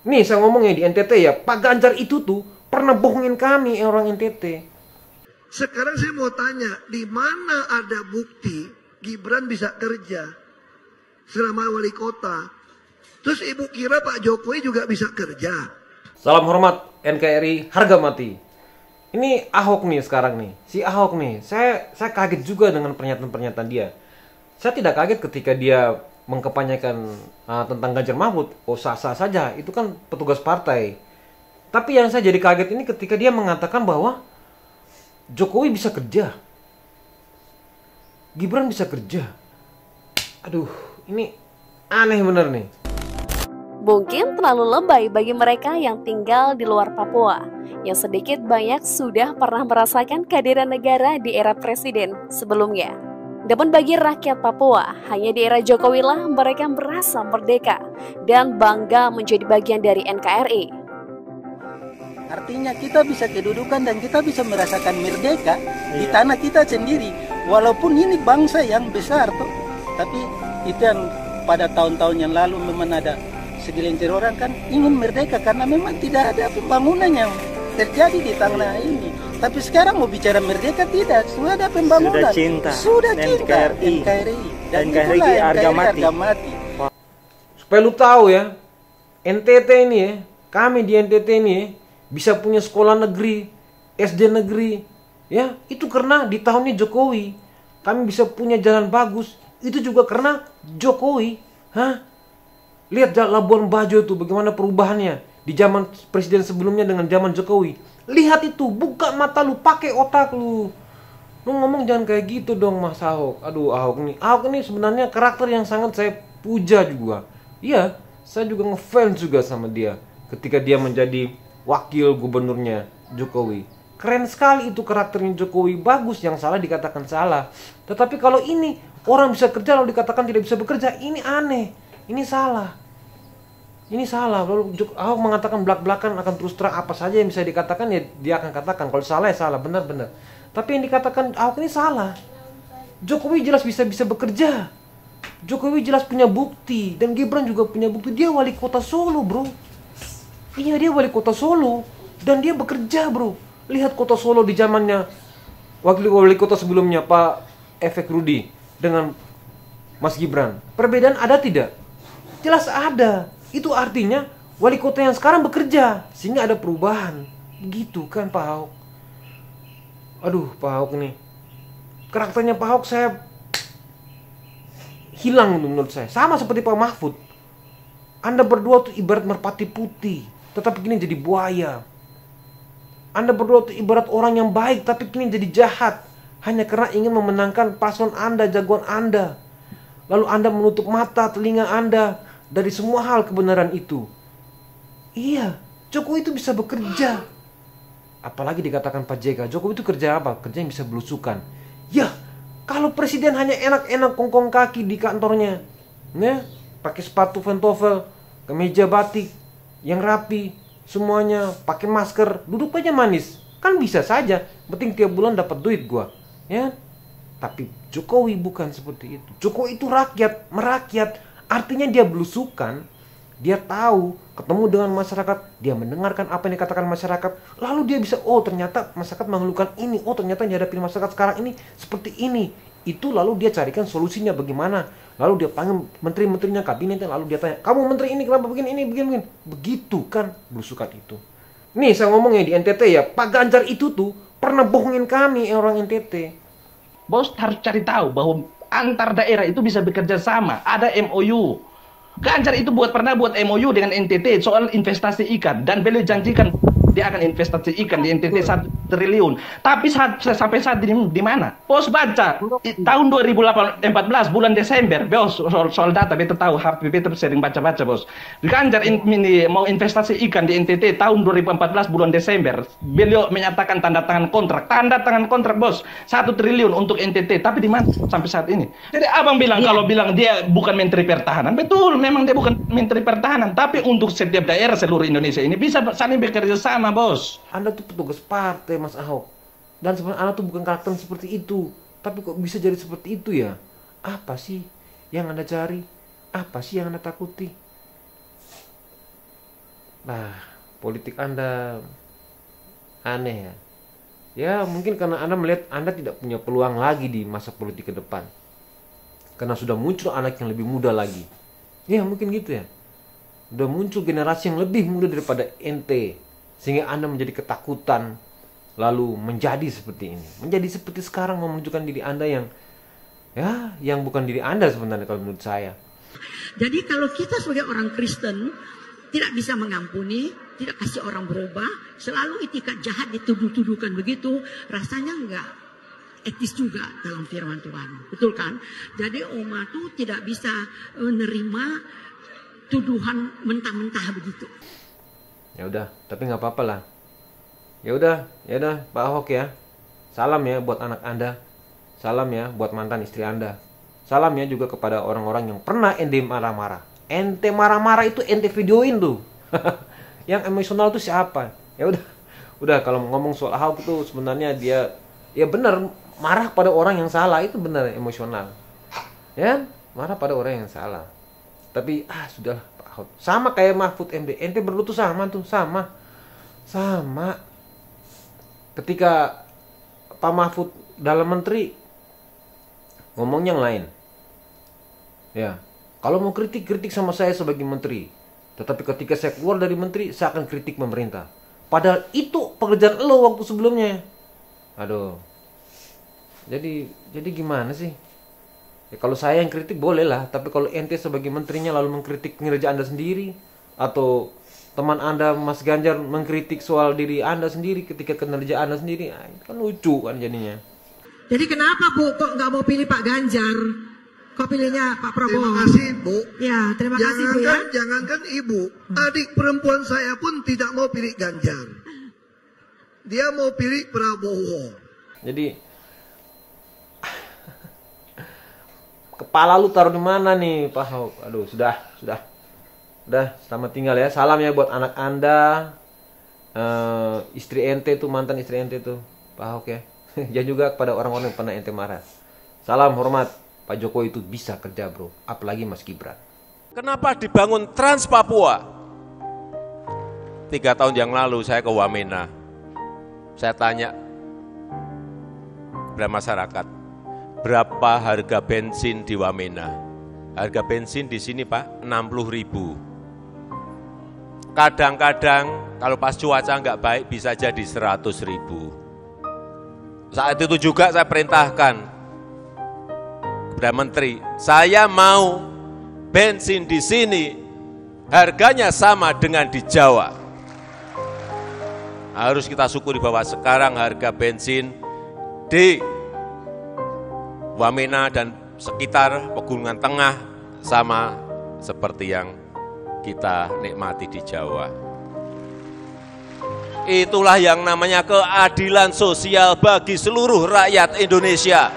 Nih saya ngomongnya di NTT ya, Pak Ganjar itu tuh pernah bohongin kami orang NTT. Sekarang saya mau tanya, di mana ada bukti Gibran bisa kerja selama wali kota? Terus ibu kira Pak Jokowi juga bisa kerja? Salam hormat NKRI harga mati. Ini Ahok nih sekarang nih, si Ahok nih. Saya kaget juga dengan pernyataan-pernyataan dia. Saya tidak kaget ketika dia mengkampanyekan tentang Ganjar Mahfud. Oh sah-sah saja, itu kan petugas partai. Tapi yang saya jadi kaget ini ketika dia mengatakan bahwa Jokowi bisa kerja, Gibran bisa kerja. Aduh, ini aneh bener nih. Mungkin terlalu lebay bagi mereka yang tinggal di luar Papua, yang sedikit banyak sudah pernah merasakan kehadiran negara di era presiden sebelumnya. Namun bagi rakyat Papua, hanya di era Jokowi lah mereka merasa merdeka dan bangga menjadi bagian dari NKRI. Artinya kita bisa kedudukan dan kita bisa merasakan merdeka di tanah kita sendiri. Walaupun ini bangsa yang besar tuh, tapi itu yang pada tahun-tahun yang lalu memang ada segelintir orang kan ingin merdeka karena memang tidak ada pembangunan yang terjadi di tanah ini. Tapi sekarang mau bicara merdeka tidak, sudah ada pembangunan. Sudah cinta NKRI. Dan itulah harga mati. Supaya lu tahu ya, NTT ini ya, kami di NTT ini ya, bisa punya sekolah negeri, SD negeri, ya itu karena di tahunnya Jokowi. Kami bisa punya jalan bagus, itu juga karena Jokowi. Lihat Labuan Bajo tuh bagaimana perubahannya di zaman presiden sebelumnya dengan zaman Jokowi. Lihat itu, buka mata lu, pakai otak lu. Lu ngomong jangan kayak gitu dong Mas Ahok. Aduh Ahok ini sebenarnya karakter yang sangat saya puja juga. Iya, saya juga ngefans juga sama dia ketika dia menjadi wakil gubernurnya Jokowi. Keren sekali itu karakternya Jokowi, bagus, yang salah dikatakan salah. Tetapi kalau ini orang bisa kerja lalu dikatakan tidak bisa bekerja, ini aneh. Ini salah. Ini salah. Lalu Ahok mengatakan belak-belakan akan terus terang apa saja yang bisa dikatakan ya dia akan katakan. Kalau salah ya salah, benar-benar. Tapi yang dikatakan Ahok ini salah. Jokowi jelas bisa bekerja. Jokowi jelas punya bukti dan Gibran juga punya bukti. Dia wali kota Solo, bro. Iya, dia wali kota Solo dan dia bekerja, bro. Lihat kota Solo di zamannya wali kota sebelumnya Pak Efek Rudi dengan Mas Gibran. Perbedaan ada tidak? Jelas ada. Itu artinya wali kota yang sekarang bekerja sehingga ada perubahan. Begitu kan Pak Ahok. Aduh, Pak Ahok nih. Karakternya Pak Ahok saya hilang menurut saya. Sama seperti Pak Mahfud. Anda berdua tuh ibarat merpati putih, tetapi kini jadi buaya. Anda berdua tuh ibarat orang yang baik, tapi kini jadi jahat. Hanya karena ingin memenangkan paslon Anda, jagoan Anda. Lalu Anda menutup mata, telinga Anda dari semua hal kebenaran itu. Iya, Jokowi itu bisa bekerja. Apalagi dikatakan Pak JK, Jokowi itu kerja apa? Kerja yang bisa belusukan. Ya, kalau presiden hanya enak-enak kongkong kaki di kantornya, ya, pakai sepatu pantofel, kemeja batik yang rapi, semuanya pakai masker, duduk aja manis, kan bisa saja. Penting tiap bulan dapat duit gua, ya. Tapi Jokowi bukan seperti itu. Jokowi itu rakyat, merakyat. Artinya dia belusukan, dia tahu, ketemu dengan masyarakat, dia mendengarkan apa yang dikatakan masyarakat, lalu dia bisa, oh ternyata masyarakat mengeluhkan ini, oh ternyata yang dihadapi masyarakat sekarang ini seperti ini. Itu lalu dia carikan solusinya bagaimana. Lalu dia panggil menteri-menterinya, kabinetnya, lalu dia tanya, kamu menteri ini kenapa begini, ini begini. Begitu kan belusukan itu. Nih saya ngomongnya di NTT ya, Pak Ganjar itu tuh pernah bohongin kami orang NTT. Bos harus cari tahu bahwa antar daerah itu bisa bekerja sama, ada MOU. Ganjar itu pernah buat MOU dengan NTT soal investasi ikan dan beliau janjikan dia akan investasi ikan di NTT 1 triliun. Tapi sampai saat ini di mana? Bos baca tahun 2014 bulan Desember, bos soal data beta tahu, beta sering baca-baca bos. Ganjar ini mau investasi ikan di NTT tahun 2014 bulan Desember. Beliau menyatakan tanda tangan kontrak bos 1 triliun untuk NTT. Tapi di mana sampai saat ini? Jadi abang bilang kalau bilang dia bukan Menteri Pertahanan, betul memang dia bukan Menteri Pertahanan. Tapi untuk setiap daerah seluruh Indonesia ini bisa saling bekerja sama bos. Anda tuh petugas partai Mas Ahok. Dan sebenarnya Anda tuh bukan karakter seperti itu. Tapi kok bisa jadi seperti itu ya? Apa sih yang Anda cari? Apa sih yang Anda takuti? politik Anda aneh ya. Ya mungkin karena Anda melihat Anda tidak punya peluang lagi di masa politik ke depan. Karena sudah muncul anak yang lebih muda lagi. Ya mungkin gitu ya. Sudah muncul generasi yang lebih muda daripada ente. Sehingga Anda menjadi ketakutan. Lalu menjadi seperti ini. Menjadi seperti sekarang menunjukkan diri Anda yang bukan diri Anda sebenarnya kalau menurut saya. Jadi kalau kita sebagai orang Kristen tidak bisa mengampuni, tidak kasih orang berubah, selalu itikat jahat dituduh-tuduhkan begitu, rasanya enggak etis juga dalam firman Tuhan. Betul kan? Jadi umat itu tidak bisa menerima tuduhan mentah-mentah begitu. Ya udah, tapi nggak apa-apa lah. Ya udah Pak Ahok ya. Salam ya buat anak Anda. Salam ya buat mantan istri Anda. Salam ya juga kepada orang-orang yang pernah ente marah-marah. Ente marah-marah itu ente videoin tuh. Yang emosional tuh siapa? Ya udah kalau ngomong soal Ahok itu sebenarnya dia ya benar marah pada orang yang salah, itu benar emosional. Ya, marah pada orang yang salah. Tapi sudahlah Pak Ahok. Sama kayak Mahfud MD. Ente berdua tuh sama. Ketika Pak Mahfud dalam menteri ngomongnya yang lain. Ya, kalau mau kritik sama saya sebagai menteri. Tetapi ketika saya keluar dari menteri, saya akan kritik pemerintah. Padahal itu pekerjaan lo waktu sebelumnya. Aduh. Jadi gimana sih? Ya, kalau saya yang kritik boleh lah. Tapi kalau ente sebagai menterinya lalu mengkritik kinerja Anda sendiri. Atau teman Anda Mas Ganjar mengkritik soal diri Anda sendiri ketika kinerja Anda sendiri. Itu kan lucu kan jadinya. Jadi kenapa Bu kok nggak mau pilih Pak Ganjar? Kok pilihnya Pak Prabowo? Terima kasih Bu. Ya, terima kasih Bu ya. Jangankan Ibu, adik perempuan saya pun tidak mau pilih Ganjar. Dia mau pilih Prabowo. Jadi kepala lu taruh di mana nih Pak Ahok? Aduh, sudah, selamat tinggal ya. Salam ya buat anak Anda, istri ente tuh, mantan istri ente tuh, Pak Ahok ya. Dan juga kepada orang-orang yang pernah ente marah. Salam hormat, Pak Jokowi itu bisa kerja bro, apalagi Mas Gibran. Kenapa dibangun Trans Papua? 3 tahun yang lalu saya ke Wamena. Saya tanya kepada masyarakat, berapa harga bensin di Wamena? Harga bensin di sini Pak 60.000. Kadang-kadang kalau pas cuaca nggak baik bisa jadi 100.000. Saat itu juga saya perintahkan kepada menteri, saya mau bensin di sini harganya sama dengan di Jawa. Harus kita syukuri bahwa sekarang harga bensin di Wamena dan sekitar Pegunungan Tengah sama seperti yang kita nikmati di Jawa. Itulah yang namanya keadilan sosial bagi seluruh rakyat Indonesia.